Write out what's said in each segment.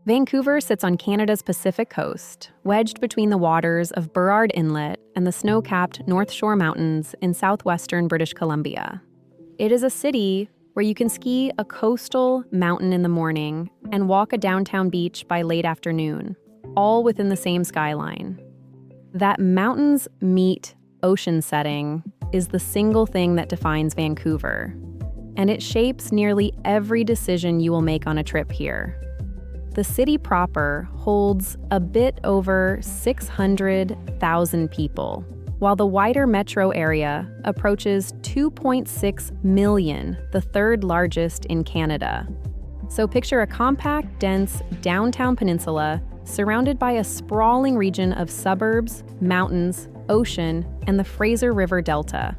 Vancouver sits on Canada's Pacific coast, wedged between the waters of Burrard Inlet and the snow-capped North Shore Mountains in southwestern British Columbia. It is a city where you can ski a coastal mountain in the morning and walk a downtown beach by late afternoon, all within the same skyline. That mountains meet ocean setting is the single thing that defines Vancouver, and it shapes nearly every decision you will make on a trip here. The city proper holds a bit over 600,000 people, while the wider metro area approaches 2.6 million, the third largest in Canada. So picture a compact, dense downtown peninsula surrounded by a sprawling region of suburbs, mountains, ocean, and the Fraser River Delta.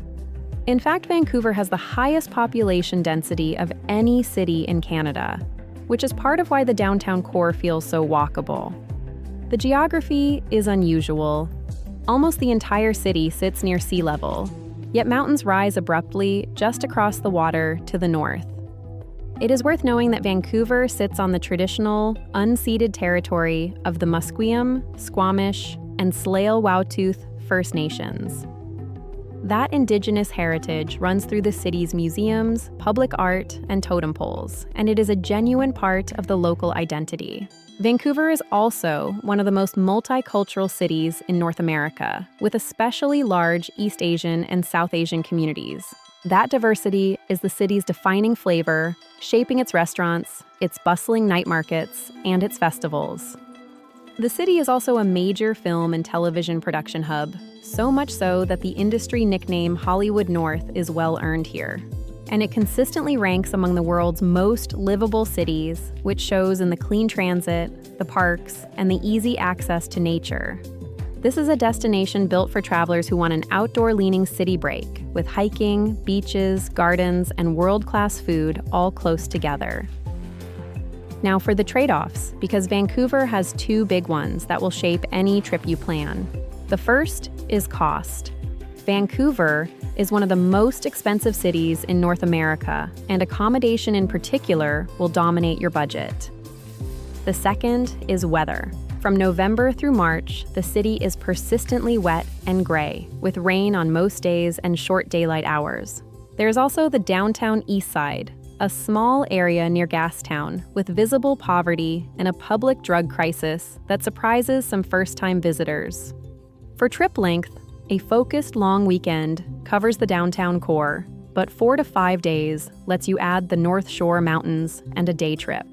In fact, Vancouver has the highest population density of any city in Canada, which is part of why the downtown core feels so walkable. The geography is unusual. Almost the entire city sits near sea level, yet mountains rise abruptly just across the water to the north. It is worth knowing that Vancouver sits on the traditional, unceded territory of the Musqueam, Squamish, and Tsleil-Waututh First Nations. That Indigenous heritage runs through the city's museums, public art, and totem poles, and it is a genuine part of the local identity. Vancouver is also one of the most multicultural cities in North America, with especially large East Asian and South Asian communities. That diversity is the city's defining flavor, shaping its restaurants, its bustling night markets, and its festivals. The city is also a major film and television production hub, so much so that the industry nickname Hollywood North is well earned here. And it consistently ranks among the world's most livable cities, which shows in the clean transit, the parks, and the easy access to nature. This is a destination built for travelers who want an outdoor-leaning city break, with hiking, beaches, gardens, and world-class food all close together. Now for the trade-offs, because Vancouver has two big ones that will shape any trip you plan. The first is cost. Vancouver is one of the most expensive cities in North America, and accommodation in particular will dominate your budget. The second is weather. From November through March, the city is persistently wet and gray, with rain on most days and short daylight hours. There's also the downtown east side, a small area near Gastown with visible poverty and a public drug crisis that surprises some first-time visitors. For trip length, a focused long weekend covers the downtown core, but 4 to 5 days lets you add the North Shore Mountains and a day trip.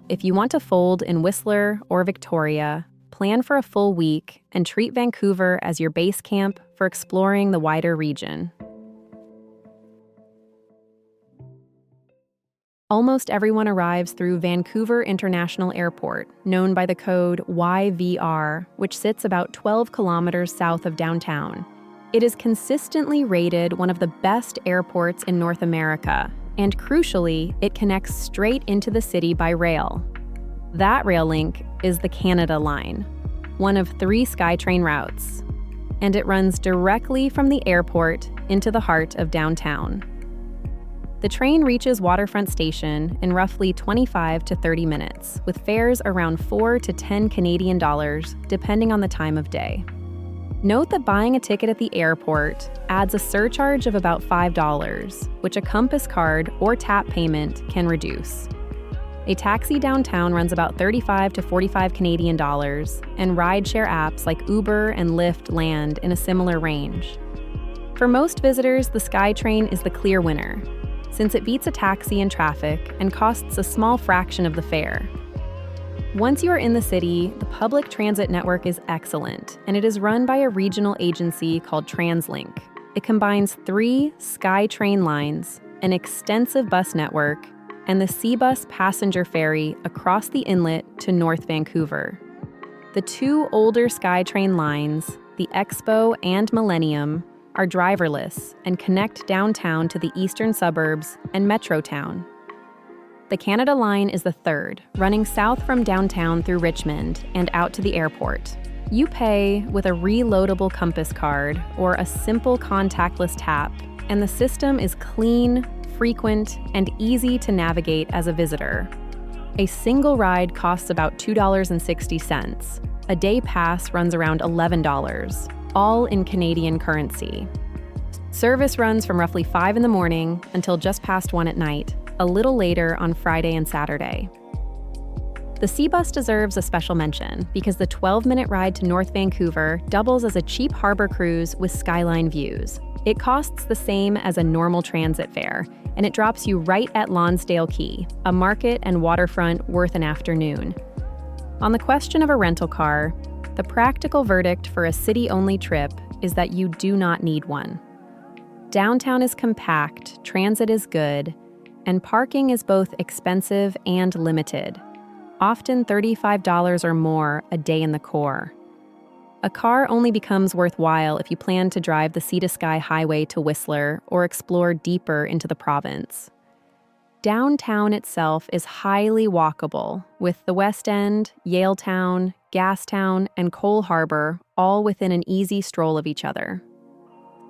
If you want to fold in Whistler or Victoria, plan for a full week and treat Vancouver as your base camp for exploring the wider region. Almost everyone arrives through Vancouver International Airport, known by the code YVR, which sits about 12 kilometers south of downtown. It is consistently rated one of the best airports in North America, and crucially, it connects straight into the city by rail. That rail link is the Canada Line, one of 3 SkyTrain routes, and it runs directly from the airport into the heart of downtown. The train reaches Waterfront Station in roughly 25 to 30 minutes, with fares around 4 to 10 Canadian dollars, depending on the time of day. Note that buying a ticket at the airport adds a surcharge of about $5, which a Compass card or tap payment can reduce. A taxi downtown runs about 35 to 45 Canadian dollars, and rideshare apps like Uber and Lyft land in a similar range. For most visitors, the SkyTrain is the clear winner, since it beats a taxi in traffic and costs a small fraction of the fare. Once you are in the city, the public transit network is excellent, and it is run by a regional agency called TransLink. It combines 3 SkyTrain lines, an extensive bus network, and the Seabus passenger ferry across the inlet to North Vancouver. The 2 older SkyTrain lines, the Expo and Millennium, are driverless and connect downtown to the eastern suburbs and Metrotown. The Canada Line is the third, running south from downtown through Richmond and out to the airport. You pay with a reloadable Compass card or a simple contactless tap, and the system is clean, frequent, and easy to navigate as a visitor. A single ride costs about $2.60. A day pass runs around $11, all in Canadian currency. Service runs from roughly 5 in the morning until just past 1 at night, a little later on Friday and Saturday. The Sea Bus deserves a special mention because the 12-minute ride to North Vancouver doubles as a cheap harbor cruise with skyline views. It costs the same as a normal transit fare, and it drops you right at Lonsdale Quay, a market and waterfront worth an afternoon. On the question of a rental car, the practical verdict for a city-only trip is that you do not need one. Downtown is compact, transit is good, and parking is both expensive and limited, often $35 or more a day in the core. A car only becomes worthwhile if you plan to drive the Sea to Sky Highway to Whistler or explore deeper into the province. Downtown itself is highly walkable, with the West End, Yaletown, Gastown, and Cole Harbour all within an easy stroll of each other.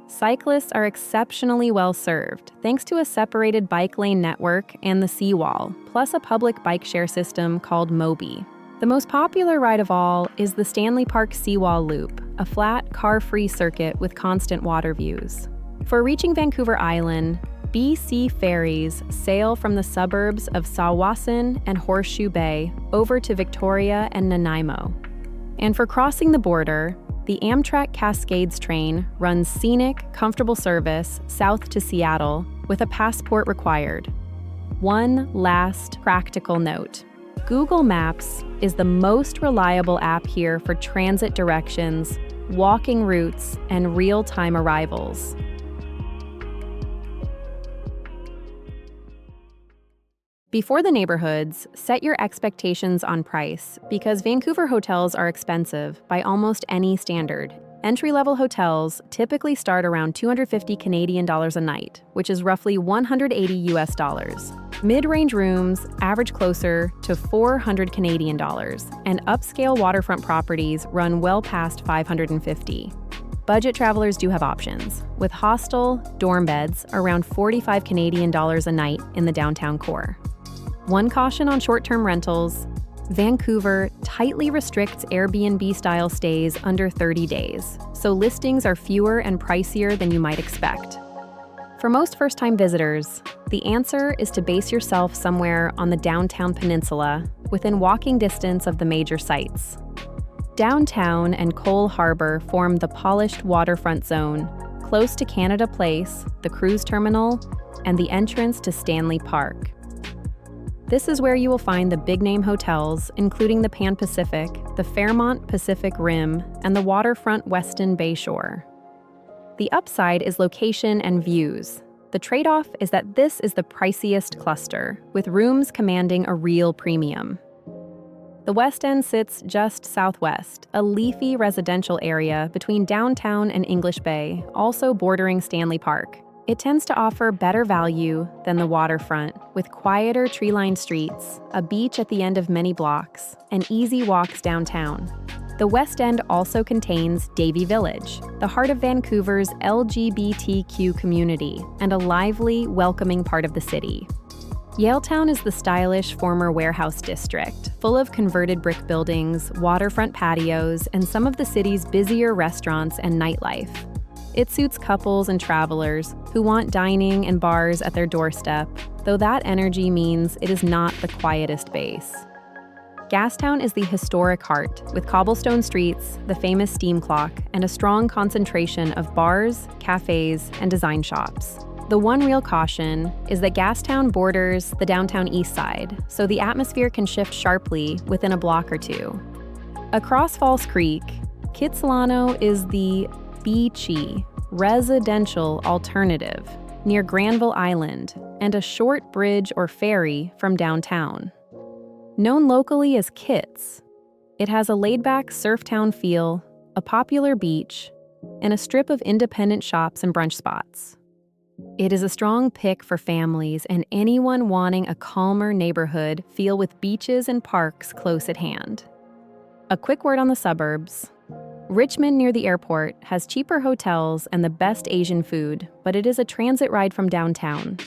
Cyclists are exceptionally well served, thanks to a separated bike lane network and the seawall, plus a public bike share system called Mobi. The most popular ride of all is the Stanley Park Seawall Loop, a flat, car-free circuit with constant water views. For reaching Vancouver Island, BC ferries sail from the suburbs of Sawasan and Horseshoe Bay over to Victoria and Nanaimo. And for crossing the border, the Amtrak Cascades train runs scenic, comfortable service south to Seattle with a passport required. One last practical note. Google Maps is the most reliable app here for transit directions, walking routes, and real-time arrivals. Before the neighborhoods, set your expectations on price because Vancouver hotels are expensive by almost any standard. Entry-level hotels typically start around $250 Canadian dollars a night, which is roughly $180 US. Mid-range rooms average closer to $400 Canadian dollars, and upscale waterfront properties run well past $550. Budget travelers do have options, with hostel dorm beds around $45 Canadian dollars a night in the downtown core. One caution on short-term rentals: Vancouver tightly restricts Airbnb-style stays under 30 days, so listings are fewer and pricier than you might expect. For most first-time visitors, the answer is to base yourself somewhere on the downtown peninsula, within walking distance of the major sites. Downtown and Cole Harbour form the polished waterfront zone, close to Canada Place, the cruise terminal, and the entrance to Stanley Park. This is where you will find the big-name hotels, including the Pan Pacific, the Fairmont Pacific Rim, and the waterfront Weston Bayshore. The upside is location and views. The trade-off is that this is the priciest cluster, with rooms commanding a real premium. The West End sits just southwest, a leafy residential area between downtown and English Bay, also bordering Stanley Park. It tends to offer better value than the waterfront, with quieter tree-lined streets, a beach at the end of many blocks, and easy walks downtown. The West End also contains Davie Village, the heart of Vancouver's LGBTQ community, and a lively, welcoming part of the city. Yaletown is the stylish former warehouse district, full of converted brick buildings, waterfront patios, and some of the city's busier restaurants and nightlife. It suits couples and travelers who want dining and bars at their doorstep, though that energy means it is not the quietest base. Gastown is the historic heart, with cobblestone streets, the famous steam clock, and a strong concentration of bars, cafes, and design shops. The one real caution is that Gastown borders the downtown east side, so the atmosphere can shift sharply within a block or two. Across Falls Creek, Kitsilano is the beachy, residential alternative near Granville Island and a short bridge or ferry from downtown. Known locally as Kits, it has a laid-back surf town feel, a popular beach, and a strip of independent shops and brunch spots. It is a strong pick for families and anyone wanting a calmer neighborhood feel with beaches and parks close at hand. A quick word on the suburbs. Richmond near the airport has cheaper hotels and the best Asian food, but it is a transit ride from downtown.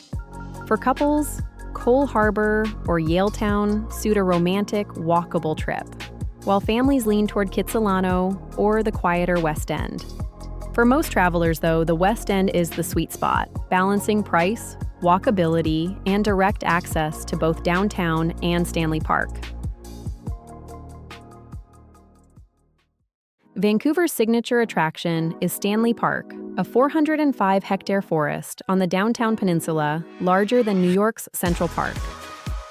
For couples, Cole Harbor or Yaletown suit a romantic, walkable trip, while families lean toward Kitsilano or the quieter West End. For most travelers, though, the West End is the sweet spot, balancing price, walkability, and direct access to both downtown and Stanley Park. Vancouver's signature attraction is Stanley Park, a 405-hectare forest on the downtown peninsula, larger than New York's Central Park.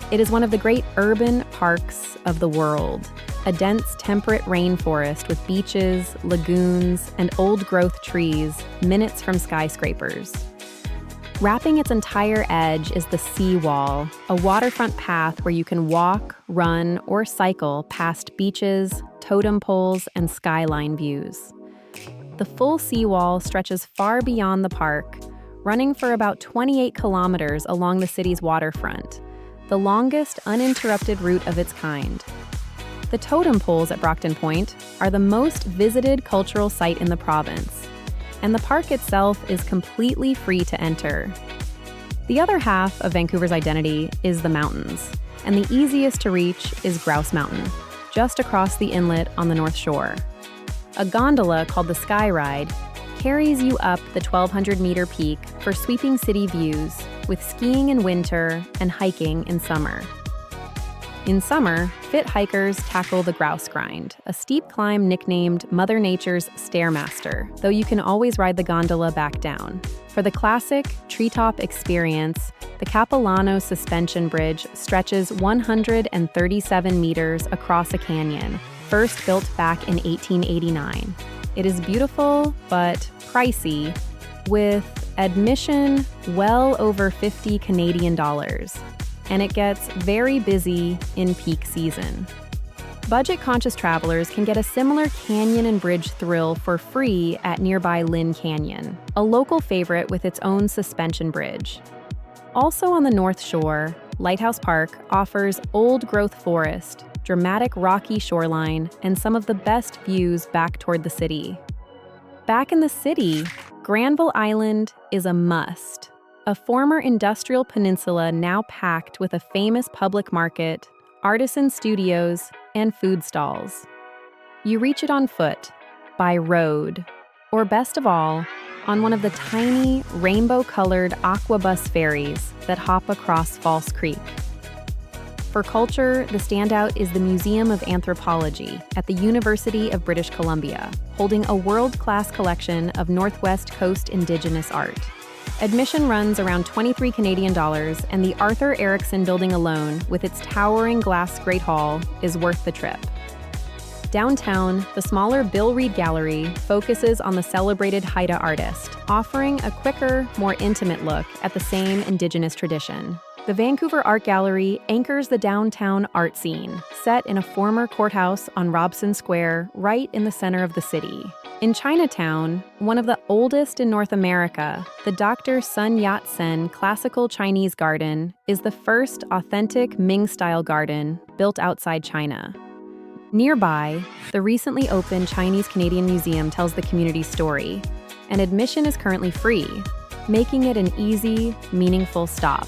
It is one of the great urban parks of the world, a dense temperate rainforest with beaches, lagoons, and old-growth trees minutes from skyscrapers. Wrapping its entire edge is the seawall, a waterfront path where you can walk, run, or cycle past beaches, totem poles, and skyline views. The full seawall stretches far beyond the park, running for about 28 kilometers along the city's waterfront, the longest uninterrupted route of its kind. The totem poles at Brockton Point are the most visited cultural site in the province, and the park itself is completely free to enter. The other half of Vancouver's identity is the mountains, and the easiest to reach is Grouse Mountain, just across the inlet on the North Shore. A gondola called the Sky Ride carries you up the 1,200-meter peak for sweeping city views, with skiing in winter and hiking in summer. In summer, fit hikers tackle the Grouse Grind, a steep climb nicknamed Mother Nature's Stairmaster, though you can always ride the gondola back down. For the classic treetop experience, the Capilano Suspension Bridge stretches 137 meters across a canyon, first built back in 1889. It is beautiful, but pricey, with admission well over 50 Canadian dollars. And it gets very busy in peak season. Budget-conscious travelers can get a similar canyon and bridge thrill for free at nearby Lynn Canyon, a local favorite with its own suspension bridge. Also on the North Shore, Lighthouse Park offers old-growth forest, dramatic rocky shoreline, and some of the best views back toward the city. Back in the city, Granville Island is a must. A former industrial peninsula now packed with a famous public market, artisan studios, and food stalls. You reach it on foot, by road, or best of all, on one of the tiny, rainbow-colored aquabus ferries that hop across False Creek. For culture, the standout is the Museum of Anthropology at the University of British Columbia, holding a world-class collection of Northwest Coast Indigenous art. Admission runs around 23 Canadian dollars, and the Arthur Erickson Building alone, with its towering glass Great Hall, is worth the trip. Downtown, the smaller Bill Reed Gallery focuses on the celebrated Haida artist, offering a quicker, more intimate look at the same Indigenous tradition. The Vancouver Art Gallery anchors the downtown art scene, set in a former courthouse on Robson Square, right in the center of the city. In Chinatown, one of the oldest in North America, the Dr. Sun Yat-sen Classical Chinese Garden is the first authentic Ming-style garden built outside China. Nearby, the recently opened Chinese-Canadian Museum tells the community's story, and admission is currently free, making it an easy, meaningful stop.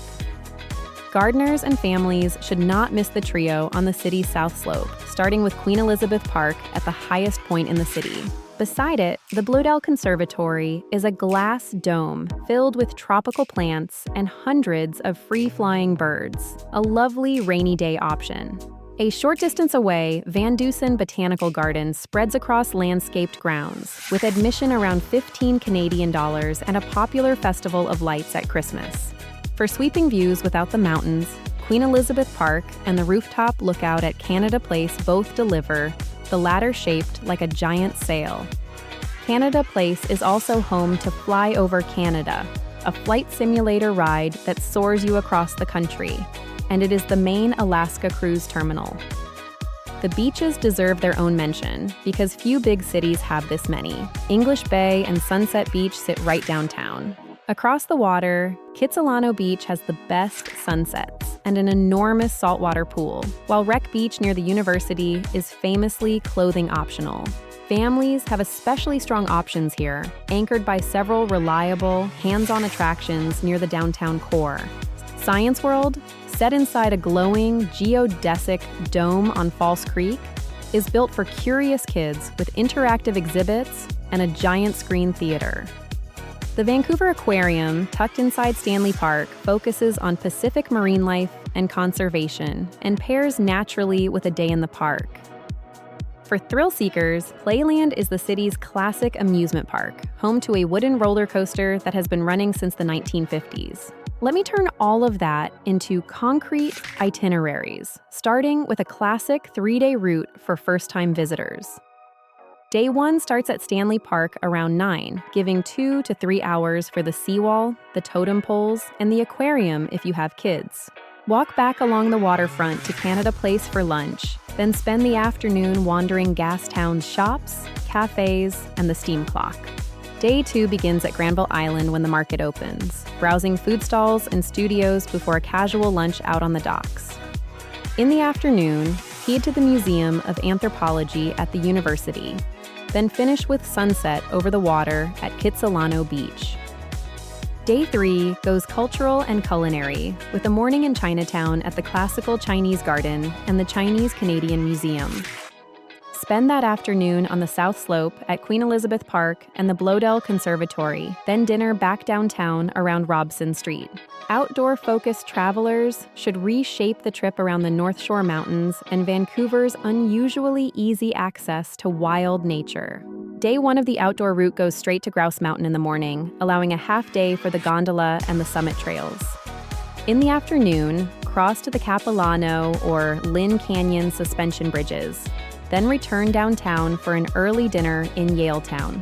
Gardeners and families should not miss the trio on the city's south slope, starting with Queen Elizabeth Park at the highest point in the city. Beside it, the Bloedel Conservatory is a glass dome filled with tropical plants and hundreds of free-flying birds, a lovely rainy day option. A short distance away, Van Dusen Botanical Gardens spreads across landscaped grounds, with admission around 15 Canadian dollars and a popular festival of lights at Christmas. For sweeping views without the mountains, Queen Elizabeth Park and the rooftop lookout at Canada Place both deliver, the latter shaped like a giant sail. Canada Place is also home to Fly Over Canada, a flight simulator ride that soars you across the country, and it is the main Alaska cruise terminal. The beaches deserve their own mention because few big cities have this many. English Bay and Sunset Beach sit right downtown. Across the water, Kitsilano Beach has the best sunsets and an enormous saltwater pool, while Wreck Beach near the university is famously clothing optional. Families have especially strong options here, anchored by several reliable, hands-on attractions near the downtown core. Science World, set inside a glowing geodesic dome on False Creek, is built for curious kids with interactive exhibits and a giant screen theater. The Vancouver Aquarium, tucked inside Stanley Park, focuses on Pacific marine life and conservation and pairs naturally with a day in the park. For thrill seekers, Playland is the city's classic amusement park, home to a wooden roller coaster that has been running since the 1950s. Let me turn all of that into concrete itineraries, starting with a classic 3-day route for first-time visitors. Day 1 starts at Stanley Park around 9, giving 2 to 3 hours for the seawall, the totem poles, and the aquarium if you have kids. Walk back along the waterfront to Canada Place for lunch, then spend the afternoon wandering Gastown's shops, cafes, and the steam clock. Day 2 begins at Granville Island when the market opens, browsing food stalls and studios before a casual lunch out on the docks. In the afternoon, head to the Museum of Anthropology at the university, then finish with sunset over the water at Kitsilano Beach. Day 3 goes cultural and culinary, with a morning in Chinatown at the Classical Chinese Garden and the Chinese Canadian Museum. Spend that afternoon on the South Slope at Queen Elizabeth Park and the Bloedel Conservatory, then dinner back downtown around Robson Street. Outdoor-focused travelers should reshape the trip around the North Shore Mountains and Vancouver's unusually easy access to wild nature. Day 1 of the outdoor route goes straight to Grouse Mountain in the morning, allowing a half day for the gondola and the summit trails. In the afternoon, cross to the Capilano or Lynn Canyon suspension bridges, then return downtown for an early dinner in Yaletown.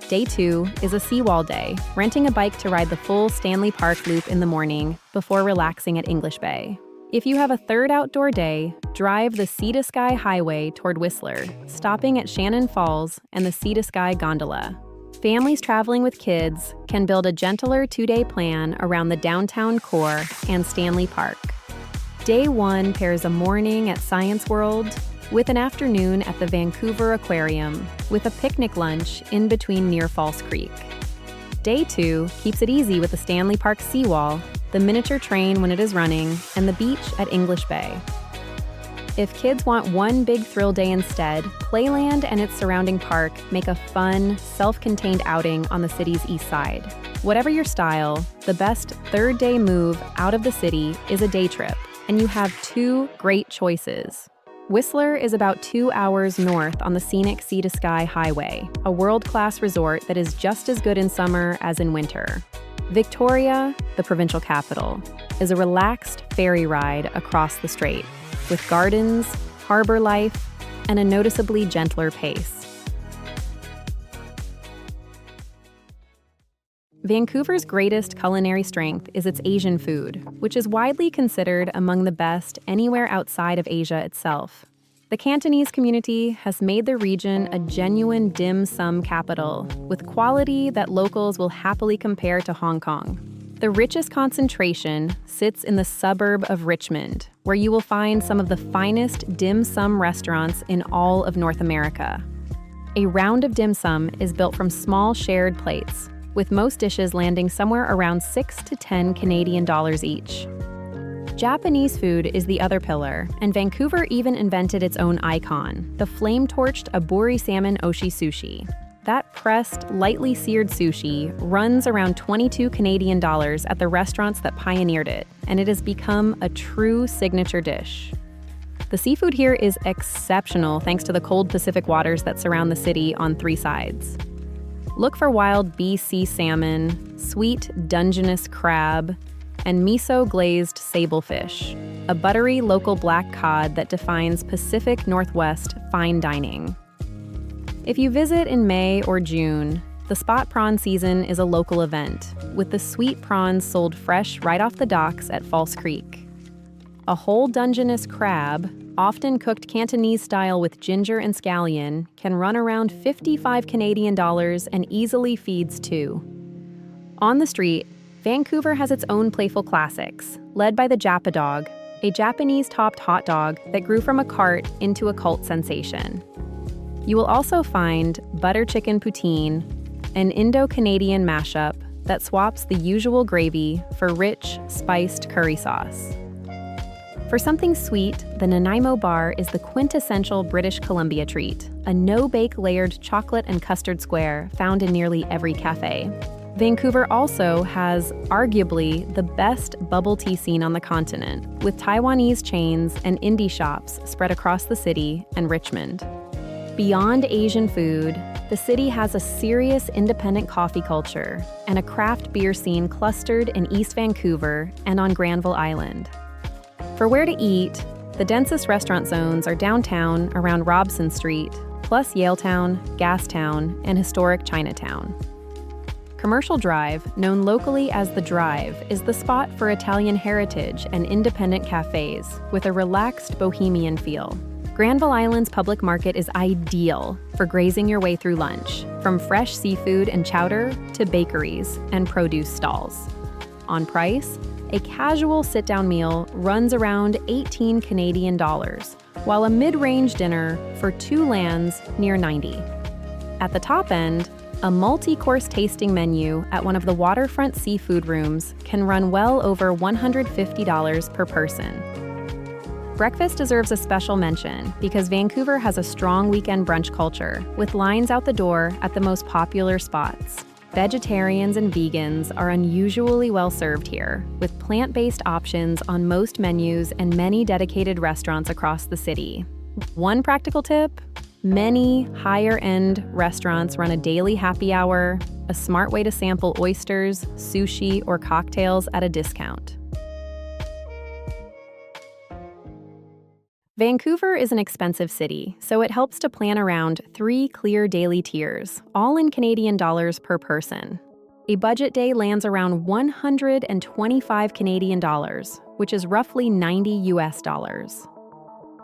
Day 2 is a seawall day, renting a bike to ride the full Stanley Park loop in the morning before relaxing at English Bay. If you have a third outdoor day, drive the Sea to Sky Highway toward Whistler, stopping at Shannon Falls and the Sea to Sky Gondola. Families traveling with kids can build a gentler 2-day plan around the downtown core and Stanley Park. Day 1 pairs a morning at Science World with an afternoon at the Vancouver Aquarium, with a picnic lunch in between near False Creek. Day 2 keeps it easy with the Stanley Park seawall, the miniature train when it is running, and the beach at English Bay. If kids want one big thrill day instead, Playland and its surrounding park make a fun, self-contained outing on the city's east side. Whatever your style, the best third-day move out of the city is a day trip, and you have 2 great choices. Whistler is about 2 hours north on the scenic Sea to Sky Highway, a world-class resort that is just as good in summer as in winter. Victoria, the provincial capital, is a relaxed ferry ride across the strait, with gardens, harbor life, and a noticeably gentler pace. Vancouver's greatest culinary strength is its Asian food, which is widely considered among the best anywhere outside of Asia itself. The Cantonese community has made the region a genuine dim sum capital, with quality that locals will happily compare to Hong Kong. The richest concentration sits in the suburb of Richmond, where you will find some of the finest dim sum restaurants in all of North America. A round of dim sum is built from small shared plates, with most dishes landing somewhere around 6 to 10 Canadian dollars each. Japanese food is the other pillar, and Vancouver even invented its own icon, the flame-torched aburi salmon oshi sushi. That pressed, lightly seared sushi runs around 22 Canadian dollars at the restaurants that pioneered it, and it has become a true signature dish. The seafood here is exceptional thanks to the cold Pacific waters that surround the city on 3 sides. Look for wild BC salmon, sweet Dungeness crab, and miso-glazed sablefish, a buttery local black cod that defines Pacific Northwest fine dining. If you visit in May or June, the spot prawn season is a local event, with the sweet prawns sold fresh right off the docks at False Creek. A whole Dungeness crab, often cooked Cantonese style with ginger and scallion, can run around 55 Canadian dollars and easily feeds 2. On the street, Vancouver has its own playful classics, led by the Japa Dog, a Japanese-topped hot dog that grew from a cart into a cult sensation. You will also find butter chicken poutine, an Indo-Canadian mashup that swaps the usual gravy for rich, spiced curry sauce. For something sweet, the Nanaimo bar is the quintessential British Columbia treat, a no-bake layered chocolate and custard square found in nearly every cafe. Vancouver also has arguably the best bubble tea scene on the continent, with Taiwanese chains and indie shops spread across the city and Richmond. Beyond Asian food, the city has a serious independent coffee culture and a craft beer scene clustered in East Vancouver and on Granville Island. For where to eat, the densest restaurant zones are downtown around Robson Street, plus Yaletown, Gastown, and historic Chinatown. Commercial Drive, known locally as The Drive, is the spot for Italian heritage and independent cafes with a relaxed bohemian feel. Granville Island's public market is ideal for grazing your way through lunch, from fresh seafood and chowder to bakeries and produce stalls. On price, a casual sit-down meal runs around 18 Canadian dollars, while a mid-range dinner for two lands near 90. At the top end, a multi-course tasting menu at one of the waterfront seafood rooms can run well over $150 per person. Breakfast deserves a special mention because Vancouver has a strong weekend brunch culture, with lines out the door at the most popular spots. Vegetarians and vegans are unusually well served here, with plant-based options on most menus and many dedicated restaurants across the city. One practical tip: many higher-end restaurants run a daily happy hour, a smart way to sample oysters, sushi, or cocktails at a discount. Vancouver is an expensive city, so it helps to plan around 3 clear daily tiers, all in Canadian dollars per person. A budget day lands around 125 Canadian dollars, which is roughly 90 US dollars.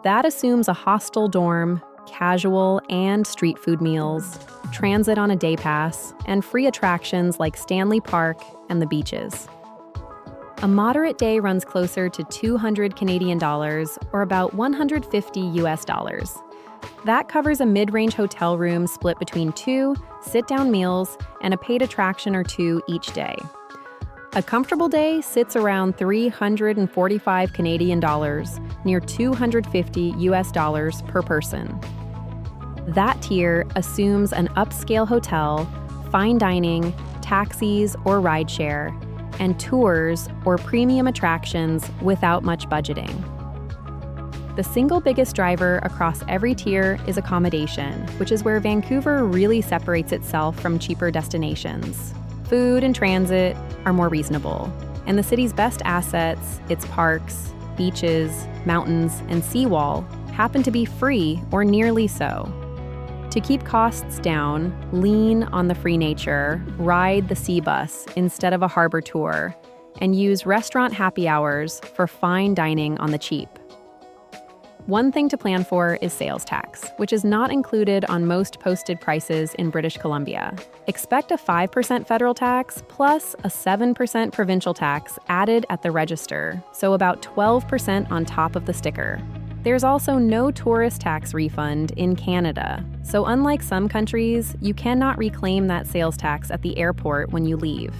That assumes a hostel dorm, casual and street food meals, transit on a day pass, and free attractions like Stanley Park and the beaches. A moderate day runs closer to 200 Canadian dollars, or about 150 US dollars. That covers a mid-range hotel room split between 2 sit-down meals and a paid attraction or 2 each day. A comfortable day sits around 345 Canadian dollars, near 250 US dollars per person. That tier assumes an upscale hotel, fine dining, taxis or rideshare, and tours or premium attractions without much budgeting. The single biggest driver across every tier is accommodation, which is where Vancouver really separates itself from cheaper destinations. Food and transit are more reasonable, and the city's best assets, its parks, beaches, mountains, and seawall, happen to be free or nearly so. To keep costs down, lean on the free nature, ride the sea bus instead of a harbor tour, and use restaurant happy hours for fine dining on the cheap. One thing to plan for is sales tax, which is not included on most posted prices in British Columbia. Expect a 5% federal tax plus a 7% provincial tax added at the register, so about 12% on top of the sticker. There's also no tourist tax refund in Canada, so unlike some countries, you cannot reclaim that sales tax at the airport when you leave.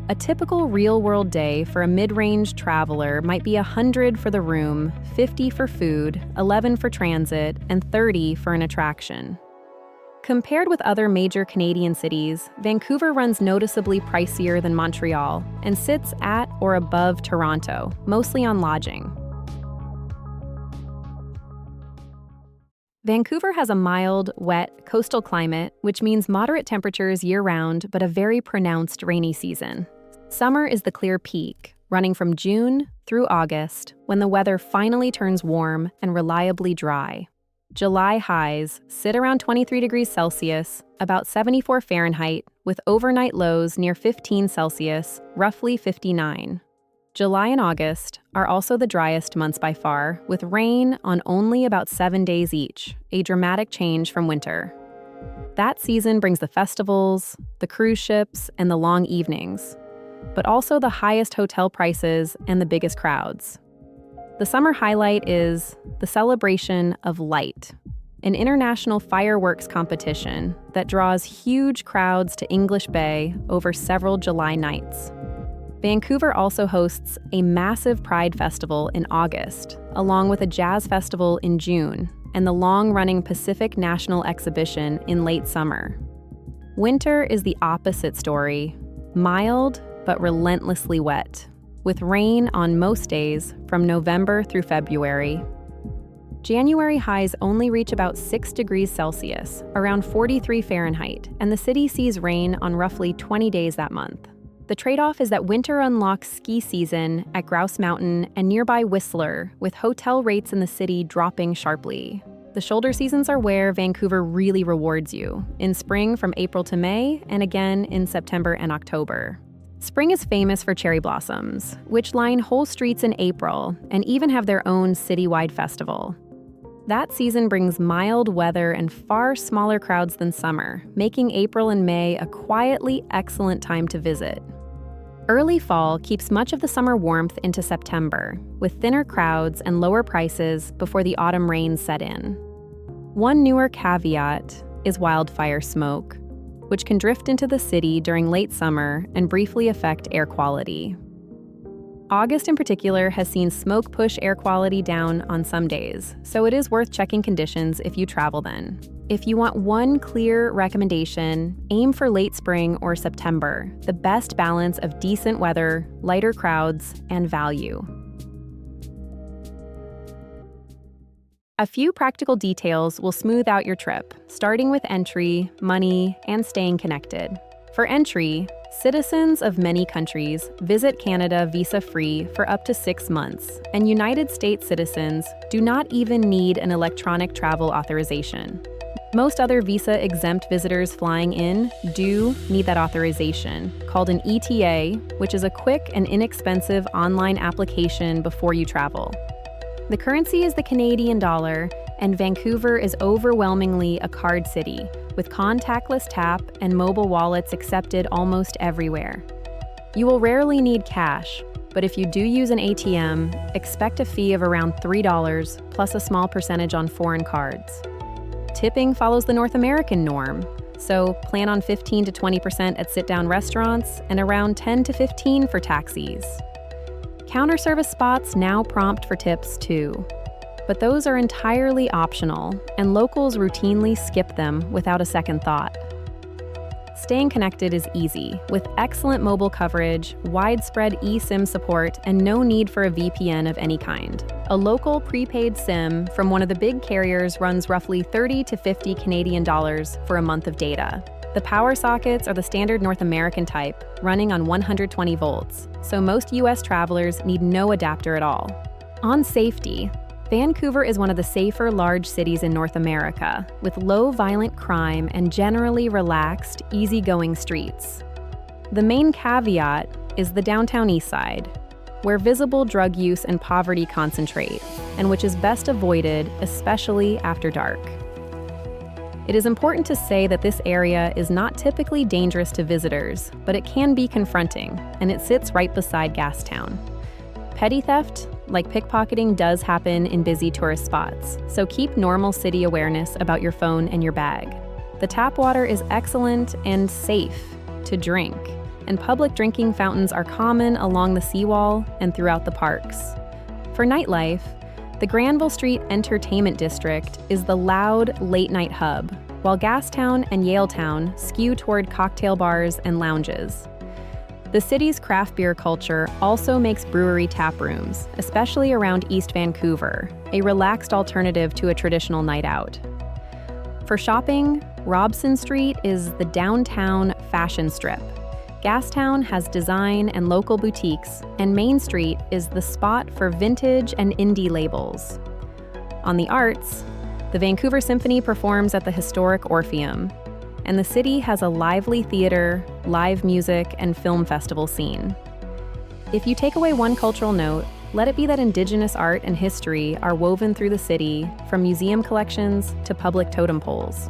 A typical real-world day for a mid-range traveler might be $100 for the room, $50 for food, $11 for transit, and $30 for an attraction. Compared with other major Canadian cities, Vancouver runs noticeably pricier than Montreal and sits at or above Toronto, mostly on lodging. Vancouver has a mild, wet, coastal climate, which means moderate temperatures year-round but a very pronounced rainy season. Summer is the clear peak, running from June through August, when the weather finally turns warm and reliably dry. July highs sit around 23 degrees Celsius, about 74 Fahrenheit, with overnight lows near 15 Celsius, roughly 59. July and August are also the driest months by far, with rain on only about 7 days each, a dramatic change from winter. That season brings the festivals, the cruise ships, and the long evenings, but also the highest hotel prices and the biggest crowds. The summer highlight is the celebration of light, an international fireworks competition that draws huge crowds to English Bay over several July nights. Vancouver also hosts a massive Pride Festival in August, along with a jazz festival in June, and the long-running Pacific National Exhibition in late summer. Winter is the opposite story, mild but relentlessly wet, with rain on most days from November through February. January highs only reach about 6 degrees Celsius, around 43 Fahrenheit, and the city sees rain on roughly 20 days that month. The trade-off is that winter unlocks ski season at Grouse Mountain and nearby Whistler, with hotel rates in the city dropping sharply. The shoulder seasons are where Vancouver really rewards you, in spring from April to May, and again in September and October. Spring is famous for cherry blossoms, which line whole streets in April and even have their own citywide festival. That season brings mild weather and far smaller crowds than summer, making April and May a quietly excellent time to visit. Early fall keeps much of the summer warmth into September, with thinner crowds and lower prices before the autumn rains set in. One newer caveat is wildfire smoke, which can drift into the city during late summer and briefly affect air quality. August in particular has seen smoke push air quality down on some days, so it is worth checking conditions if you travel then. If you want one clear recommendation, aim for late spring or September, the best balance of decent weather, lighter crowds, and value. A few practical details will smooth out your trip, starting with entry, money, and staying connected. For entry, citizens of many countries visit Canada visa-free for up to 6 months, and United States citizens do not even need an electronic travel authorization. Most other visa-exempt visitors flying in do need that authorization, called an ETA, which is a quick and inexpensive online application before you travel. The currency is the Canadian dollar, and Vancouver is overwhelmingly a card city, with contactless tap and mobile wallets accepted almost everywhere. You will rarely need cash, but if you do use an ATM, expect a fee of around $3 plus a small percentage on foreign cards. Tipping follows the North American norm, so plan on 15 to 20% at sit-down restaurants and around 10 to 15% for taxis. Counter service spots now prompt for tips too, but those are entirely optional, and locals routinely skip them without a second thought. Staying connected is easy, with excellent mobile coverage, widespread eSIM support, and no need for a VPN of any kind. A local prepaid SIM from one of the big carriers runs roughly 30 to 50 Canadian dollars for a month of data. The power sockets are the standard North American type, running on 120 volts, so most US travelers need no adapter at all. On safety, Vancouver is one of the safer large cities in North America, with low violent crime and generally relaxed, easygoing streets. The main caveat is the downtown east side, where visible drug use and poverty concentrate, and which is best avoided, especially after dark. It is important to say that this area is not typically dangerous to visitors, but it can be confronting, and it sits right beside Gastown. Petty theft, like pickpocketing, does happen in busy tourist spots, so keep normal city awareness about your phone and your bag. The tap water is excellent and safe to drink, and public drinking fountains are common along the seawall and throughout the parks. For nightlife, the Granville Street Entertainment District is the loud, late-night hub, while Gastown and Yaletown skew toward cocktail bars and lounges. The city's craft beer culture also makes brewery tap rooms, especially around East Vancouver, a relaxed alternative to a traditional night out. For shopping, Robson Street is the downtown fashion strip. Gastown has design and local boutiques, and Main Street is the spot for vintage and indie labels. On the arts, the Vancouver Symphony performs at the historic Orpheum, and the city has a lively theater, live music, and film festival scene. If you take away one cultural note, let it be that Indigenous art and history are woven through the city, from museum collections to public totem poles.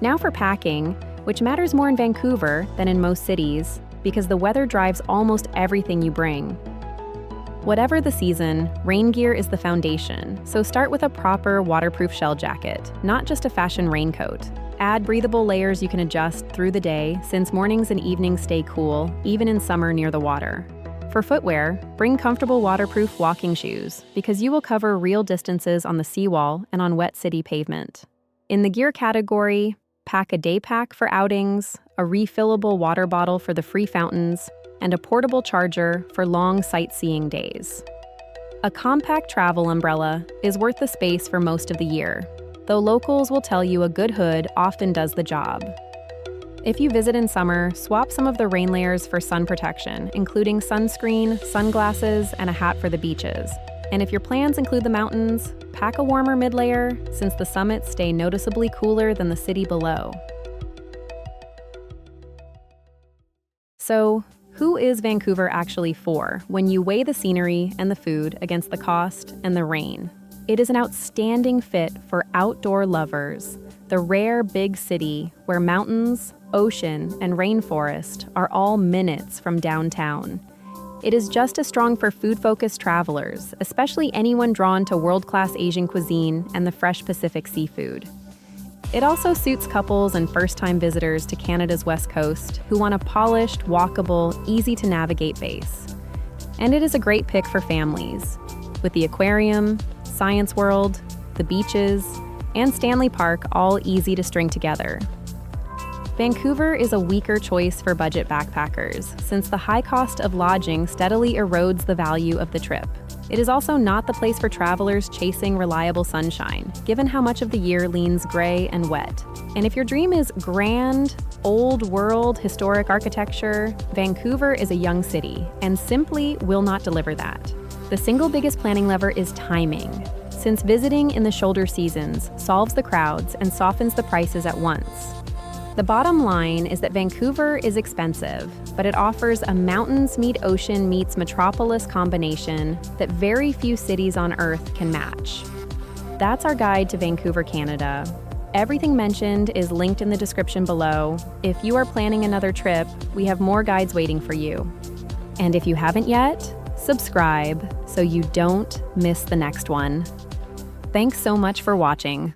Now for packing, which matters more in Vancouver than in most cities, because the weather drives almost everything you bring. Whatever the season, rain gear is the foundation, so start with a proper waterproof shell jacket, not just a fashion raincoat. Add breathable layers you can adjust through the day, since mornings and evenings stay cool, even in summer near the water. For footwear, bring comfortable waterproof walking shoes because you will cover real distances on the seawall and on wet city pavement. In the gear category, pack a day pack for outings, a refillable water bottle for the free fountains, and a portable charger for long sightseeing days. A compact travel umbrella is worth the space for most of the year, though locals will tell you a good hood often does the job. If you visit in summer, swap some of the rain layers for sun protection, including sunscreen, sunglasses, and a hat for the beaches. And if your plans include the mountains, pack a warmer mid-layer since the summits stay noticeably cooler than the city below. So, who is Vancouver actually for when you weigh the scenery and the food against the cost and the rain? It is an outstanding fit for outdoor lovers, the rare big city where mountains, ocean, and rainforest are all minutes from downtown. It is just as strong for food-focused travelers, especially anyone drawn to world-class Asian cuisine and the fresh Pacific seafood. It also suits couples and first-time visitors to Canada's West Coast who want a polished, walkable, easy-to-navigate base. And it is a great pick for families, with the aquarium, Science World, the beaches, and Stanley Park all easy to string together. Vancouver is a weaker choice for budget backpackers, since the high cost of lodging steadily erodes the value of the trip. It is also not the place for travelers chasing reliable sunshine, given how much of the year leans gray and wet. And if your dream is grand, old-world historic architecture, Vancouver is a young city and simply will not deliver that. The single biggest planning lever is timing, since visiting in the shoulder seasons solves the crowds and softens the prices at once. The bottom line is that Vancouver is expensive, but it offers a mountains meet ocean meets metropolis combination that very few cities on Earth can match. That's our guide to Vancouver, Canada. Everything mentioned is linked in the description below. If you are planning another trip, we have more guides waiting for you. And if you haven't yet, subscribe so you don't miss the next one. Thanks so much for watching.